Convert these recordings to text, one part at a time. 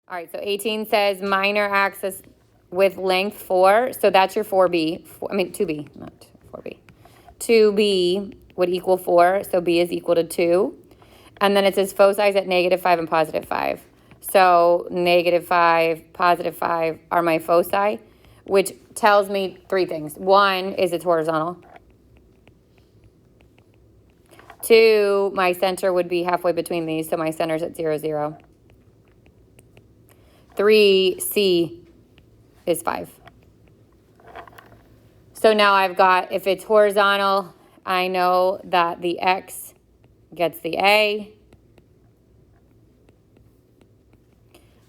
All right, so 18 says minor axis with length 4. So that's your 4B. 2B, not 4B. 2B would equal 4, so B is equal to 2. And then it says foci at -5 and +5. So -5, +5 are my foci, which tells me 3 things. 1 is it's horizontal. 2, my center would be halfway between these, so my center's at 0, 0. 3, C is 5. So now I've got, if it's horizontal, I know that the X gets the A.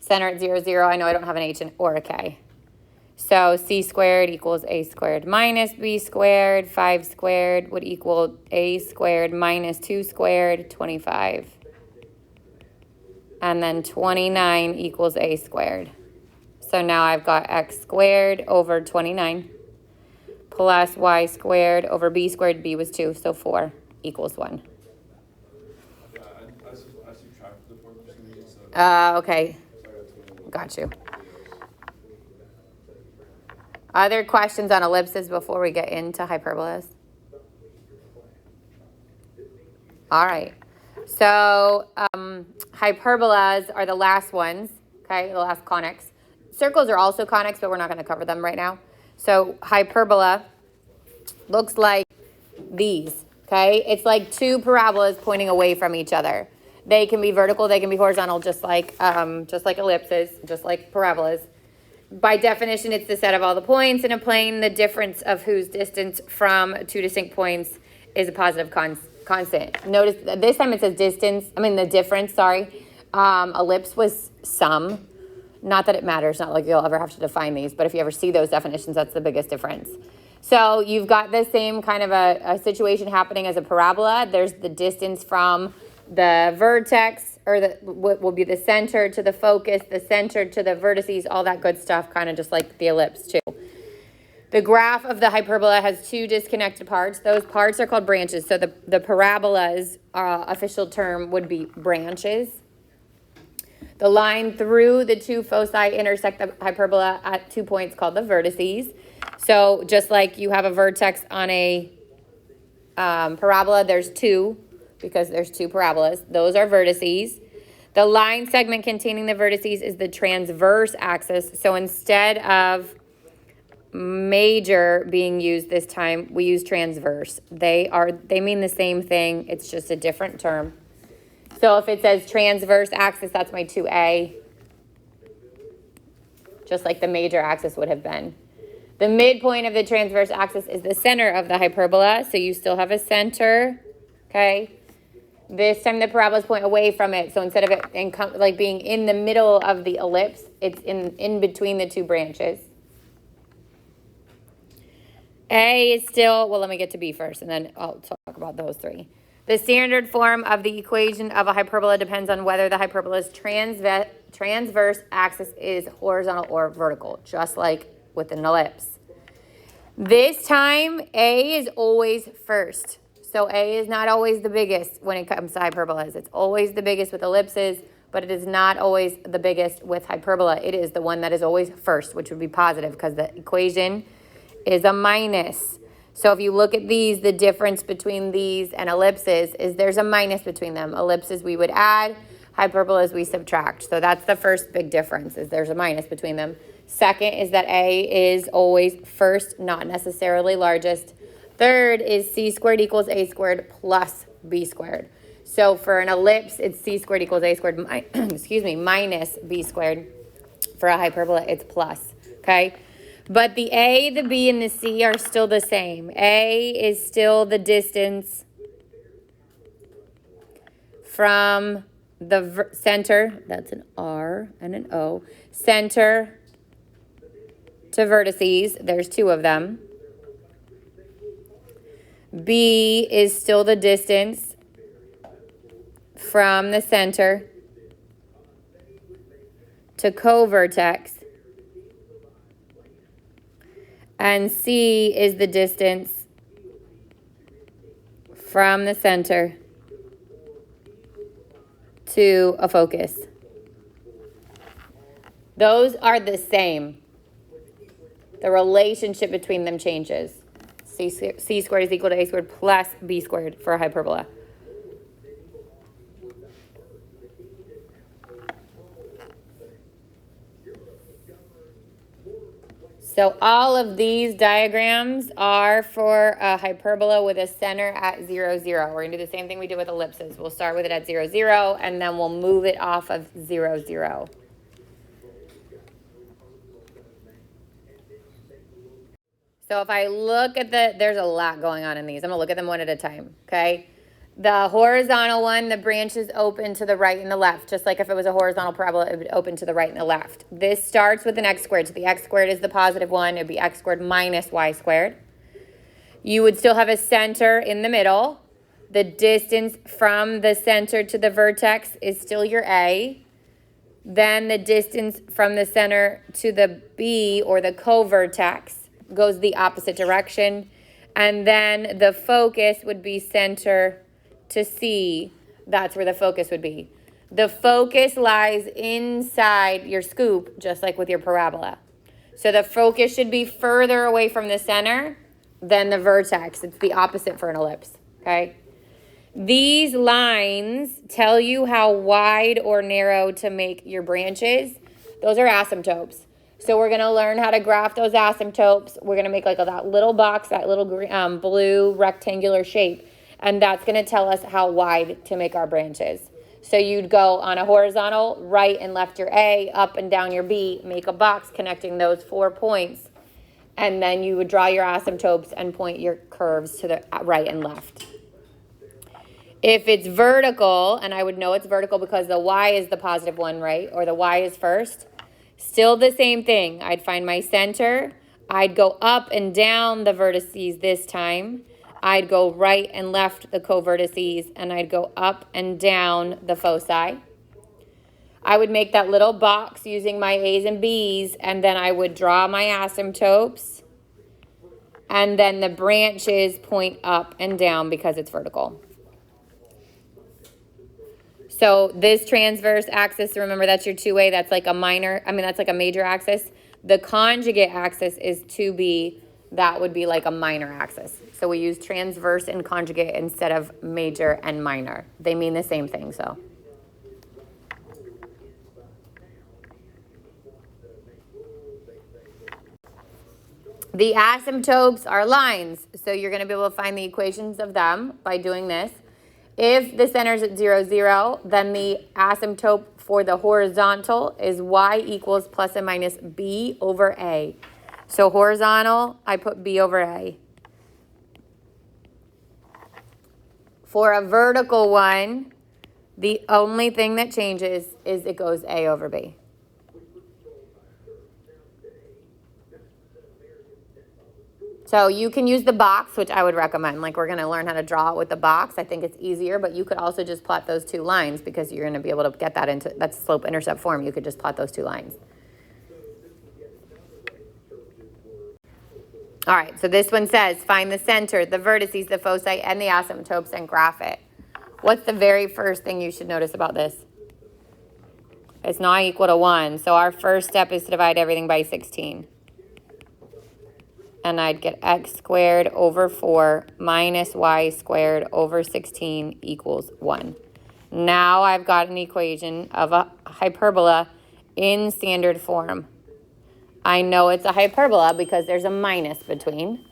Center at 0, 0, I know I don't have an H or a K. So C squared equals A squared minus B squared. 5 squared would equal A squared minus 2 squared, 25. And then 29 equals A squared. So now I've got X squared over 29 plus Y squared over B squared. B was 2, so 4 equals 1. I subtracted the 4 for some reason, so. Okay. Got you. Other questions on ellipses before we get into hyperbolas? All right. So hyperbolas are the last ones, okay, the last conics. Circles are also conics, but we're not going to cover them right now. So hyperbola looks like these, okay? It's like 2 parabolas pointing away from each other. They can be vertical, they can be horizontal, just like ellipses, just like parabolas. By definition, it's the set of all the points in a plane. The difference of whose distance from 2 distinct points is a positive constant. Notice that this time it says the difference, sorry. Ellipse was sum. Not that it matters, not like you'll ever have to define these, but if you ever see those definitions, that's the biggest difference. So you've got the same kind of a situation happening as a parabola. There's the distance from the vertex, or what will be the center to the focus, the center to the vertices, all that good stuff, kind of just like the ellipse too. The graph of the hyperbola has 2 disconnected parts. Those parts are called branches. So the parabola's official term would be branches. The line through the 2 foci intersect the hyperbola at 2 points called the vertices. So just like you have a vertex on a parabola, there's 2, because there's 2 parabolas. Those are vertices. The line segment containing the vertices is the transverse axis. So instead of major being used this time, we use transverse. They mean the same thing. It's just a different term. So if it says transverse axis, that's my 2A, just like the major axis would have been. The midpoint of the transverse axis is the center of the hyperbola, so you still have a center, okay? This time the parabolas point away from it, so instead of it being in the middle of the ellipse, it's in between the 2 branches. A is still, well, let me get to B first, and then I'll talk about those 3. The standard form of the equation of a hyperbola depends on whether the hyperbola's transverse axis is horizontal or vertical, just like with an ellipse. This time, A is always first. So A is not always the biggest when it comes to hyperbolas. It's always the biggest with ellipses, but it is not always the biggest with hyperbola. It is the one that is always first, which would be positive because the equation is a minus. So if you look at these, the difference between these and ellipses is there's a minus between them. Ellipses we would add, hyperbolas we subtract. So that's the first big difference, is there's a minus between them. Second is that A is always first, not necessarily largest. Third is C squared equals A squared plus B squared. So for an ellipse, it's C squared equals A squared, minus B squared. For a hyperbola, it's plus, okay? But the A, the B, and the C are still the same. A is still the distance from the center, that's an R and an O, center to vertices, there's 2 of them. B is still the distance from the center to co-vertex. And C is the distance from the center to a focus. Those are the same. The relationship between them changes. C squared is equal to a squared plus b squared for a hyperbola. So all of these diagrams are for a hyperbola with a center at 0, 0. We're going to do the same thing we did with ellipses. We'll start with it at 0, 0, and then we'll move it off of 0, 0. So if I look at there's a lot going on in these. I'm going to look at them one at a time, okay? The horizontal one, the branch is open to the right and the left. Just like if it was a horizontal parabola, it would open to the right and the left. This starts with an x squared. So the x squared is the positive one. It would be x squared minus y squared. You would still have a center in the middle. The distance from the center to the vertex is still your a. Then the distance from the center to the b, or the co-vertex, goes the opposite direction. And then the focus would be center to C. That's where the focus would be. The focus lies inside your scoop, just like with your parabola. So the focus should be further away from the center than the vertex. It's the opposite for an ellipse, okay? These lines tell you how wide or narrow to make your branches. Those are asymptotes. So we're going to learn how to graph those asymptotes. We're going to make like that little box, that little blue rectangular shape. And that's going to tell us how wide to make our branches. So you'd go on a horizontal, right and left your A, up and down your B, make a box connecting those 4 points. And then you would draw your asymptotes and point your curves to the right and left. If it's vertical, and I would know it's vertical because the Y is the positive one, right? Or the Y is first. Still the same thing. I'd find my center. I'd go up and down the vertices this time. I'd go right and left the co-vertices, and I'd go up and down the foci. I would make that little box using my A's and B's, and then I would draw my asymptotes. And then the branches point up and down because it's vertical. So this transverse axis, remember that's your 2A, that's like a major axis. The conjugate axis is 2B, that would be like a minor axis. So we use transverse and conjugate instead of major and minor. They mean the same thing, so. The asymptotes are lines, so you're going to be able to find the equations of them by doing this. If the center is at 0, 0, then the asymptote for the horizontal is y equals plus and minus b over a. So horizontal, I put b over a. For a vertical one, the only thing that changes is it goes a over b. So you can use the box, which I would recommend. Like we're going to learn how to draw it with the box. I think it's easier, but you could also just plot those two lines because you're going to be able to get that into, that's slope-intercept form. You could just plot those two lines. All right, so this one says, find the center, the vertices, the foci, and the asymptotes and graph it. What's the very first thing you should notice about this? It's not equal to 1, so our first step is to divide everything by 16. And I'd get x squared over 4 minus y squared over 16 equals 1. Now I've got an equation of a hyperbola in standard form. I know it's a hyperbola because there's a minus between.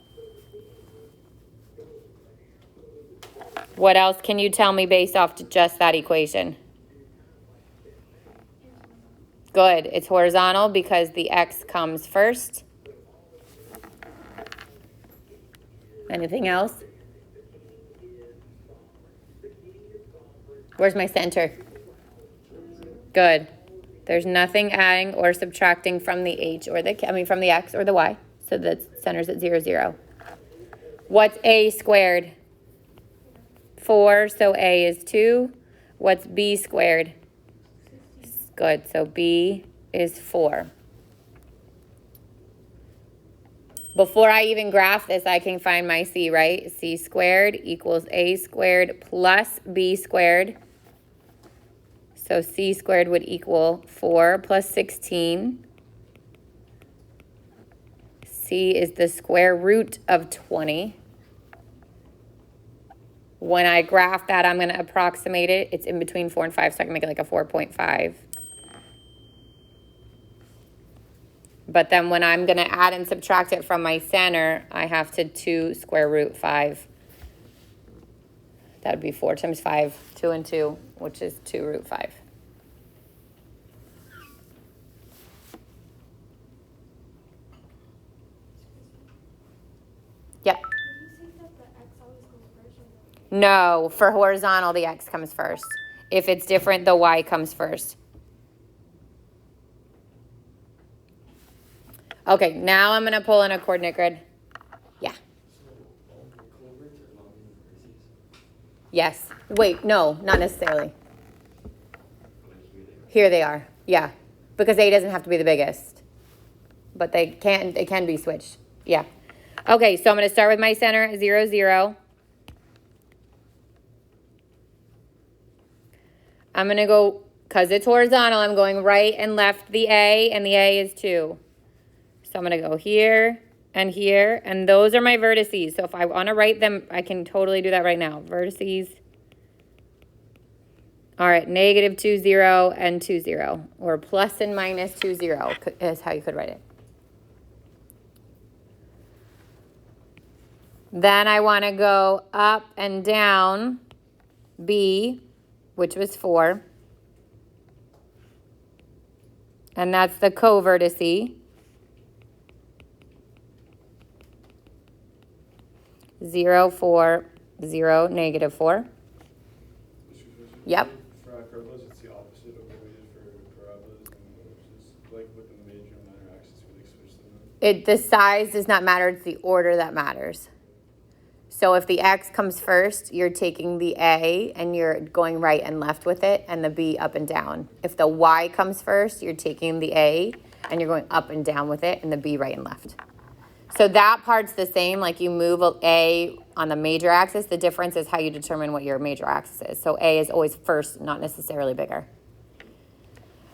What else can you tell me based off just that equation? Good. It's horizontal because the x comes first. Anything else? Where's my center? Good. There's nothing adding or subtracting from the h or from the x or the y. So the center's at 0, 0. What's a squared? 4, so a is 2. What's b squared? Good, so b is 4. Before I even graph this, I can find my c, right? C squared equals a squared plus b squared. So c squared would equal 4 plus 16. C is the square root of 20. When I graph that, I'm going to approximate it. It's in between 4 and 5, so I can make it like a 4.5. But then when I'm going to add and subtract it from my center, I have to 2 square root 5. That would be 4 times 5, 2 and 2, which is 2 root 5. Yep. No, for horizontal, the x comes first. If it's different, the y comes first. Okay, now I'm going to pull in a coordinate grid. Yeah. Yes. Wait, no, not necessarily. Here they are. Yeah. Because A doesn't have to be the biggest. But it can be switched. Yeah. Okay, so I'm going to start with my center at 0, 0. I'm going to go, because it's horizontal, I'm going right and left the A, and the A is 2. So I'm going to go here, and those are my vertices. So if I want to write them, I can totally do that right now. Vertices are at negative 2, 0, and 2, 0. Or plus and minus 2, 0 is how you could write it. Then I want to go up and down B, which was 4. And that's the co-vertice. 0, 4, 0, negative 4. Yep. For hyperbolas, it's the opposite of what we did for parabolas and ellipses. Like with the major and minor axis, we switch them. The size does not matter, it's the order that matters. So if the x comes first, you're taking the A and you're going right and left with it, and the B up and down. If the y comes first, you're taking the A and you're going up and down with it, and the B right and left. So that part's the same, like you move A on the major axis. The difference is how you determine what your major axis is. So A is always first, not necessarily bigger.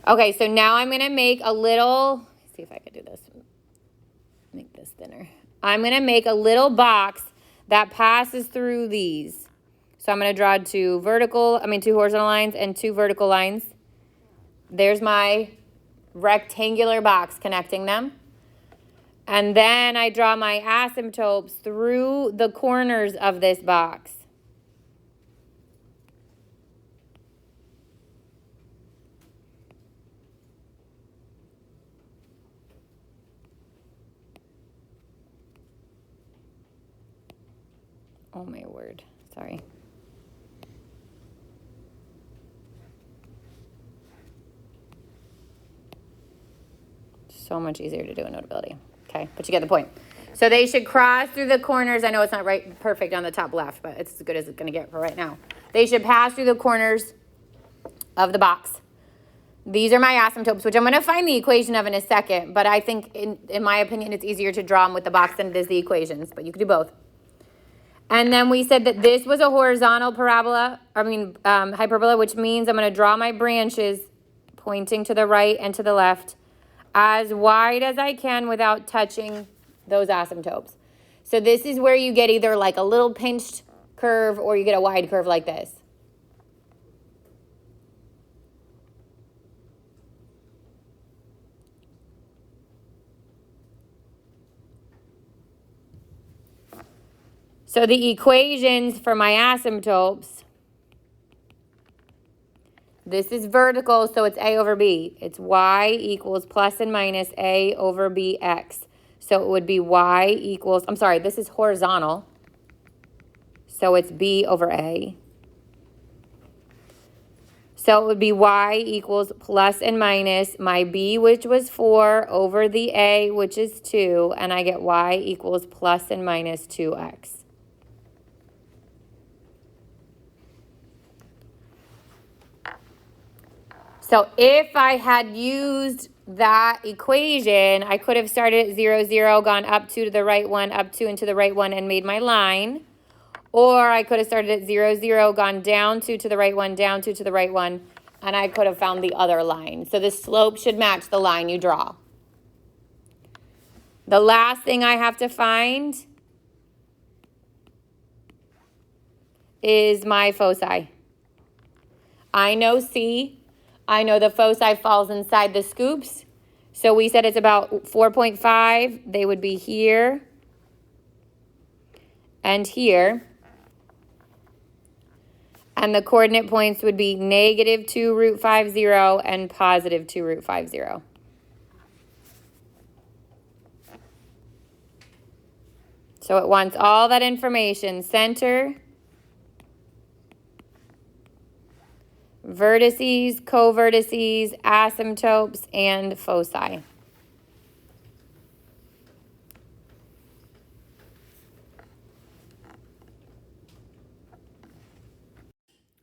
Okay, so now I'm going to make a little, let's see if I could do this. Make this thinner. I'm going to make a little box that passes through these. So I'm going to draw two horizontal lines and 2 vertical lines. There's my rectangular box connecting them. And then I draw my asymptotes through the corners of this box. Oh my word, sorry. So much easier to do in Notability. Okay, but you get the point. So they should cross through the corners. I know it's not right perfect on the top left, but it's as good as it's going to get for right now. They should pass through the corners of the box. These are my asymptotes, which I'm going to find the equation of in a second, but I think, in my opinion, it's easier to draw them with the box than it is the equations, but you could do both. And then we said that this was a horizontal hyperbola, which means I'm going to draw my branches pointing to the right and to the left as wide as I can without touching those asymptotes. So this is where you get either like a little pinched curve or you get a wide curve like this. So the equations for my asymptotes, this is vertical, so it's A over B. It's y equals plus and minus A over bx. So it would be y equals, this is horizontal. So it's B over A. So it would be y equals plus and minus my B, which was 4, over the A, which is 2. And I get y equals plus and minus 2x. So if I had used that equation, I could have started at 0, 0, gone up 2 to the right 1, up 2 and to the right 1, and made my line. Or I could have started at 0, 0, gone down 2 to the right 1, down 2 to the right 1, and I could have found the other line. So the slope should match the line you draw. The last thing I have to find is my foci. I know C. I know the foci falls inside the scoops. So we said it's about 4.5. They would be here and here. And the coordinate points would be negative 2 root 5, 0 and positive 2 root 5, 0. So it wants all that information: center, vertices, covertices, asymptotes, and foci.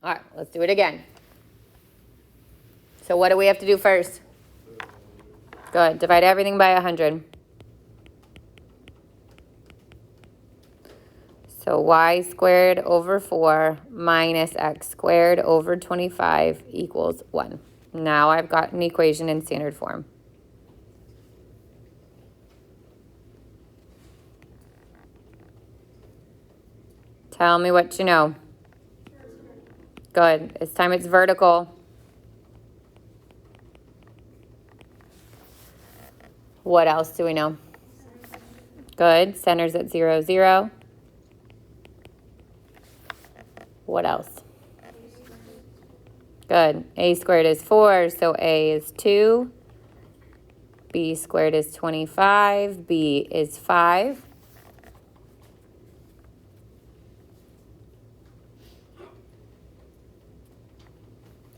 All right, let's do it again. So what do we have to do first? Good. Divide everything by 100. So y squared over 4 minus x squared over 25 equals 1. Now I've got an equation in standard form. Tell me what you know. Good. This time it's vertical. What else do we know? Good. Center's at 0, 0. What else? Good. A squared is 4, so A is 2. B squared is 25. B is 5.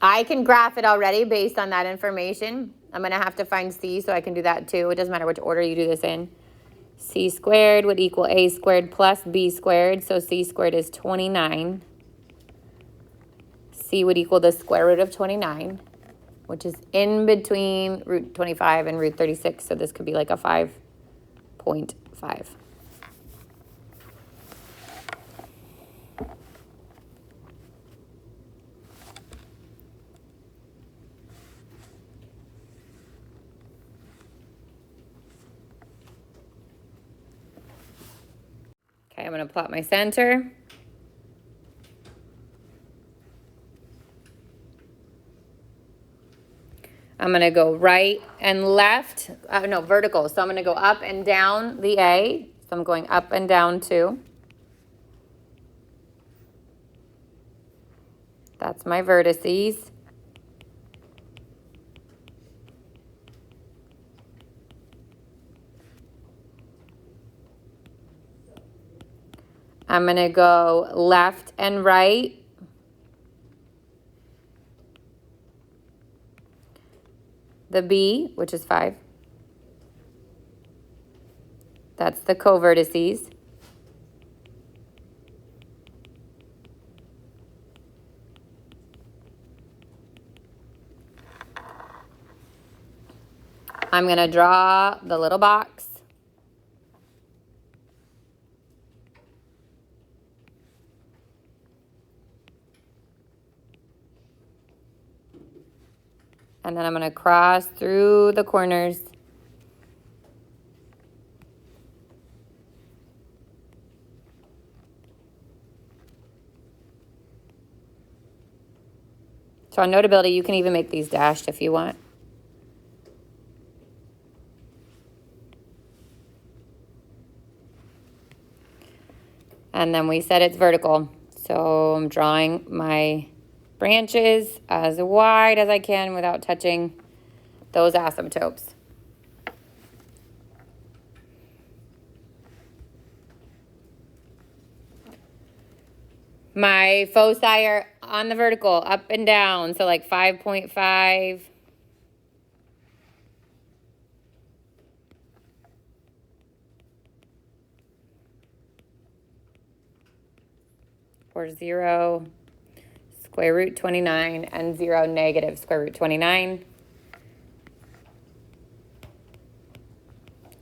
I can graph it already based on that information. I'm going to have to find C, so I can do that too. It doesn't matter which order you do this in. C squared would equal A squared plus B squared, so C squared is 29. C would equal the square root of 29, which is in between root 25 and root 36, so this could be like a 5.5. Okay, I'm going to plot my center. I'm going to go right and left, no, vertical. So I'm going to go up and down the A. So I'm going up and down 2. That's my vertices. I'm going to go left and right. The B, which is 5. That's the covertices. I'm going to draw the little box. And then I'm going to cross through the corners. So on Notability, you can even make these dashed if you want. And then we said it's vertical. So I'm drawing my branches as wide as I can without touching those asymptotes. My foci are on the vertical, up and down, so like 5.5. Or 0, square root 29, and 0, negative square root 29.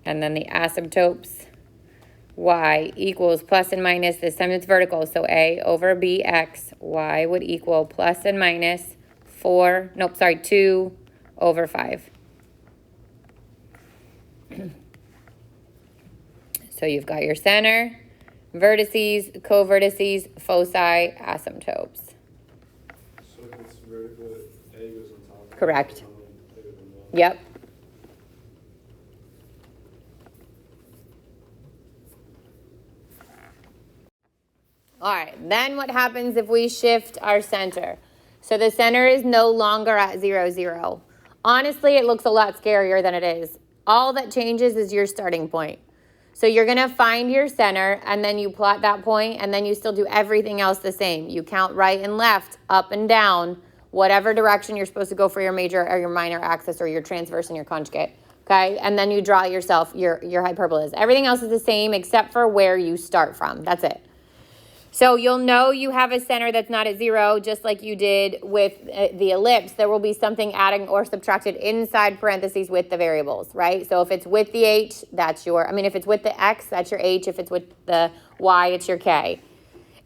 And then the asymptotes, y equals plus and minus. This time it's vertical, so a over bx, y would equal plus and minus 2 over 5. So you've got your center, vertices, co-vertices, foci, asymptotes. So if it's vertical, A goes on top. Correct. Bigger than one. Yep. All right, then what happens if we shift our center? So the center is no longer at 0, 0. Honestly, it looks a lot scarier than it is. All that changes is your starting point. So you're going to find your center, and then you plot that point, and then you still do everything else the same. You count right and left, up and down, whatever direction you're supposed to go for your major or your minor axis or your transverse and your conjugate. Okay, and then you draw yourself your hyperbolas. Everything else is the same except for where you start from. That's it. So you'll know you have a center that's not at 0, just like you did with the ellipse. There will be something adding or subtracted inside parentheses with the variables, right? So if it's with the h, that's your, if it's with the x, that's your h. If it's with the y, it's your k.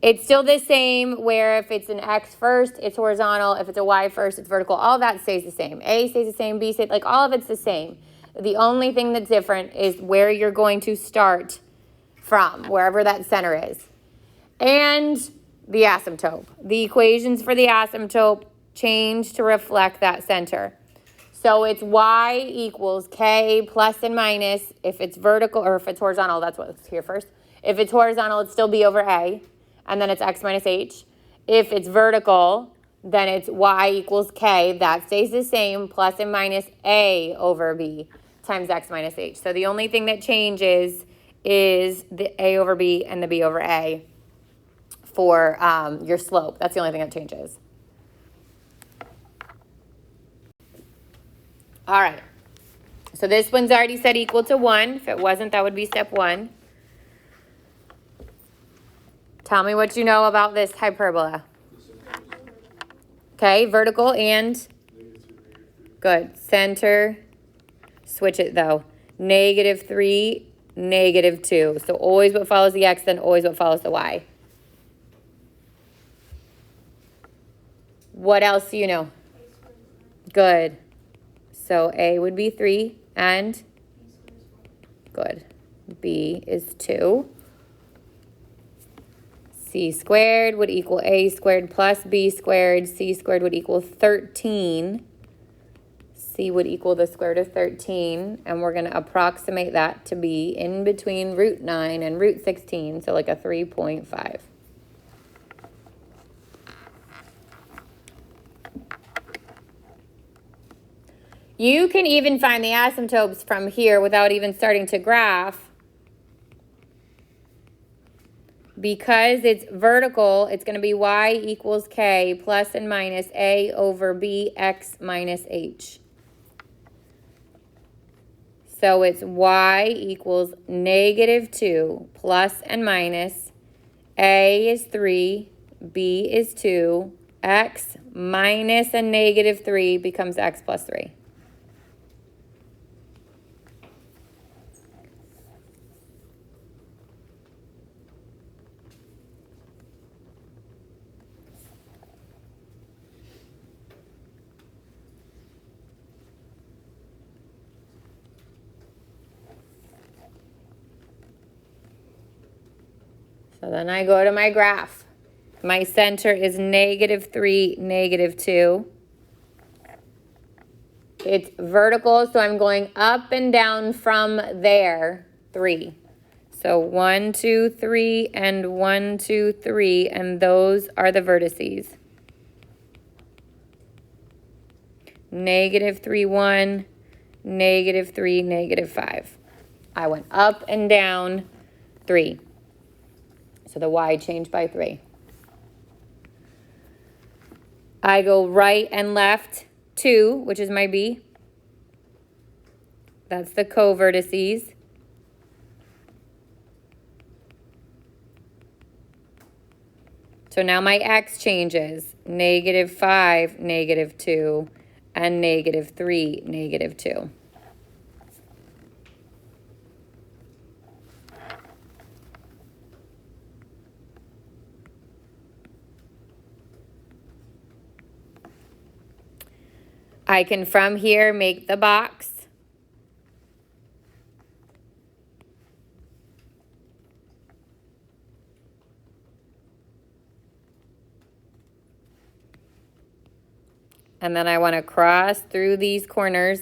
It's still the same where if it's an x first, it's horizontal. If it's a y first, it's vertical. All that stays the same. A stays the same, B stays, like all of it's the same. The only thing that's different is where you're going to start from, wherever that center is. And the asymptote. The equations for the asymptote change to reflect that center. So it's y equals k plus and minus. If it's vertical, or if it's horizontal, that's what's here first. If it's horizontal, it's still b over a, and then it's x minus h. If it's vertical, then it's y equals k. That stays the same, plus and minus a over b times x minus h. So the only thing that changes is the a over b and the b over a for your slope. That's the only thing that changes. All right. So this one's already said equal to 1. If it wasn't, that would be step 1. Tell me what you know about this hyperbola. Okay, vertical and good. Center. Switch it though. -3, -2. So always what follows the x, then always what follows the y. What else do you know? Good. So A would be 3 and good. B is 2. C squared would equal A squared plus B squared. C squared would equal 13. C would equal the square root of 13. And we're going to approximate that to be in between root 9 and root 16. So like a 3.5. You can even find the asymptotes from here without even starting to graph. Because it's vertical, it's going to be y equals k plus and minus a over b x minus h. So it's y equals -2 plus and minus a is 3, b is 2, x minus a -3 becomes x plus 3. So then I go to my graph. My center is -3, -2. It's vertical, so I'm going up and down from there, 3. So 1, 2, 3, and 1, 2, 3, and those are the vertices. -3, 1, -3, -5. I went up and down 3. So the y changed by 3. I go right and left 2, which is my b. That's the co-vertices. So now my x changes. -5, -2, and -3, -2. I can from here make the box. And then I want to cross through these corners.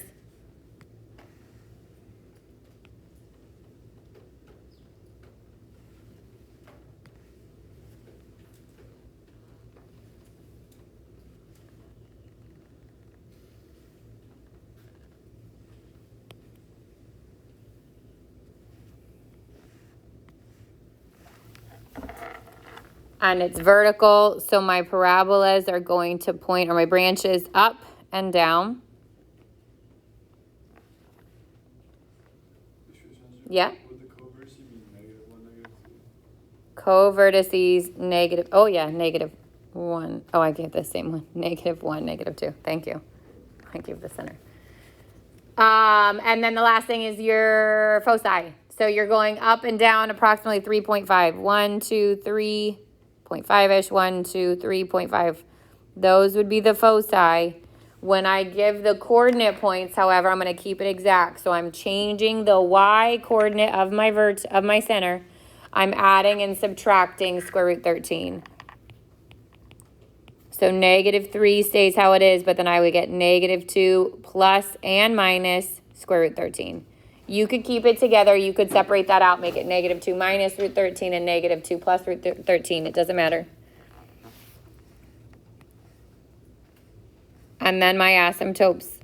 And it's vertical, so my parabolas are going to point, or my branches, up and down. Yeah. Would the covertices be -1, -2? Co-vertices, negative, oh yeah, -1. Oh, I gave the same one. -1, -2. Thank you. I gave the center. And then the last thing is your foci. So you're going up and down approximately 3.5. 1, 2, 3.5-ish. 1, 2, 3.5. Those would be the foci. When I give the coordinate points, however, I'm going to keep it exact. So I'm changing the y coordinate of my center. I'm adding and subtracting square root 13. So -3 stays how it is, but then I would get -2 plus and minus square root 13. You could keep it together. You could separate that out, make it -2 minus root 13 and -2 plus root 13. It doesn't matter. And then my asymptotes.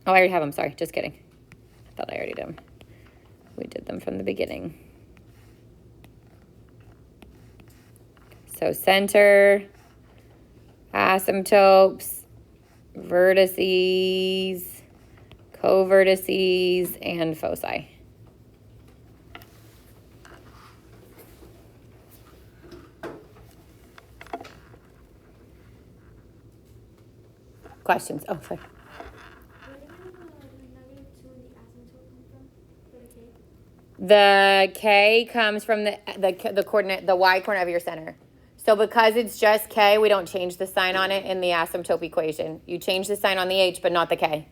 Oh, I already have them. Sorry, just kidding. I thought I already did them. We did them from the beginning. So center, asymptotes, vertices, co-vertices, and foci. Questions? Oh, sorry. The K comes from the coordinate, the y coordinate of your center. So because it's just K, we don't change the sign on it in the asymptote equation. You change the sign on the H, but not the K.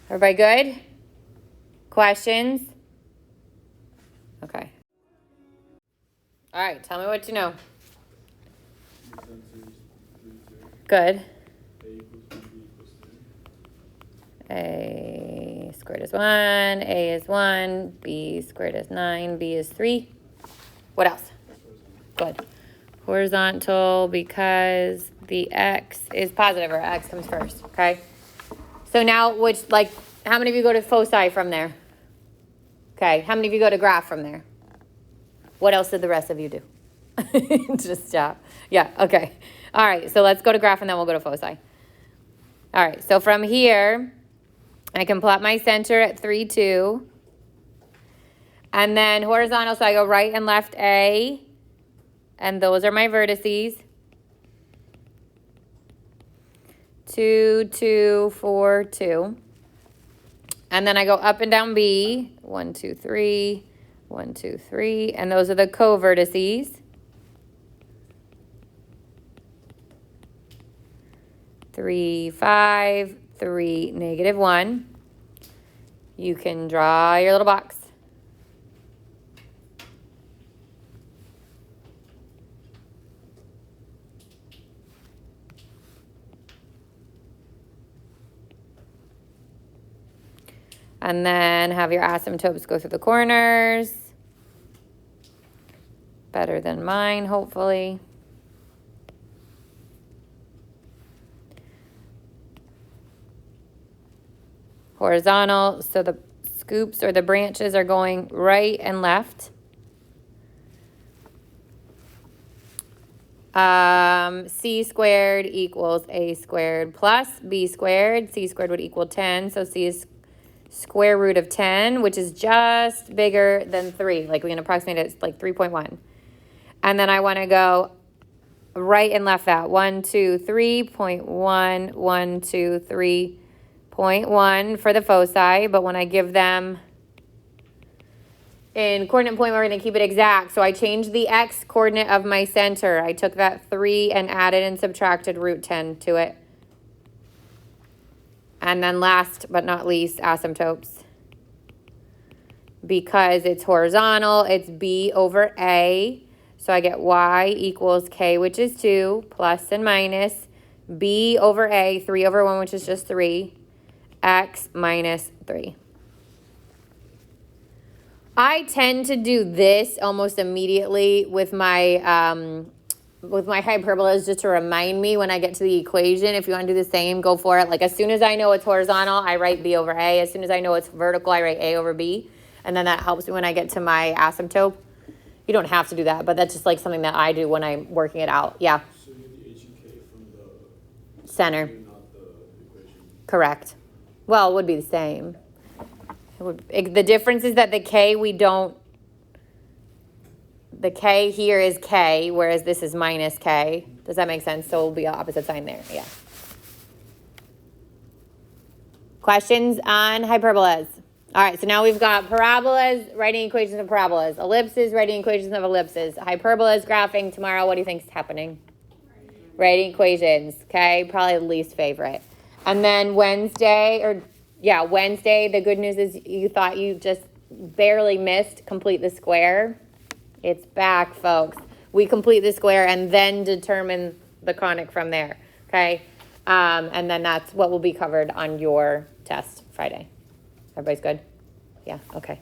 Everybody good? Questions? Okay. All right, tell me what you know. Good. A squared is 1, A is 1, B squared is 9, B is 3. What else? Good. Horizontal because the X is positive, or X comes first, okay? So now, how many of you go to foci from there? Okay, how many of you go to graph from there? What else did the rest of you do? Just stop. Yeah, okay. All right, so let's go to graph and then we'll go to foci. All right, so from here, I can plot my center at 3, 2. And then horizontal, so I go right and left A. And those are my vertices. 2, 2, 4, 2. And then I go up and down B. 1, 2, 3. 1, 2, 3. And those are the co-vertices. 3, 5, 3, -1. You can draw your little box. And then have your asymptotes go through the corners. Better than mine, hopefully. Horizontal, so the scoops or the branches are going right and left. C squared equals A squared plus B squared. C squared would equal 10, so C is square root of 10, which is just bigger than 3. Like we can approximate it, it's like 3.1. And then I want to go right and left that. 1, 2, 3.1, 1, 2, 3.1 for the foci. But when I give them In coordinate point, we're going to keep it exact. So I changed the x coordinate of my center. I took that 3 and added and subtracted root 10 to it. And then last but not least, asymptotes. Because it's horizontal, it's b over a. So I get y equals k, which is 2, plus and minus, b over a, 3 over 1, which is just 3, x minus 3. I tend to do this almost immediately with my hyperbolas just to remind me when I get to the equation. If you want to do the same, go for it. Like as soon as I know it's horizontal, I write b over a. As soon as I know it's vertical, I write a over b. And then that helps me when I get to my asymptote. You don't have to do that, but that's just like something that I do when I'm working it out. Yeah. So you get the h and k from the Center. not the equation. Correct. Well, it would be the same. The difference is that the k the k here is k, whereas this is minus k. Does that make sense? So it'll be an opposite sign there. Yeah. Questions on hyperbolas? All right, so now we've got parabolas, writing equations of parabolas, ellipses, writing equations of ellipses, hyperbolas, graphing. Tomorrow, what do you think is happening? Writing equations, okay? Probably the least favorite. And then Wednesday, the good news is you thought you just barely missed complete the square. It's back, folks. We complete the square and then determine the conic from there, okay? And then that's what will be covered on your test Friday. Everybody's good? Yeah, okay.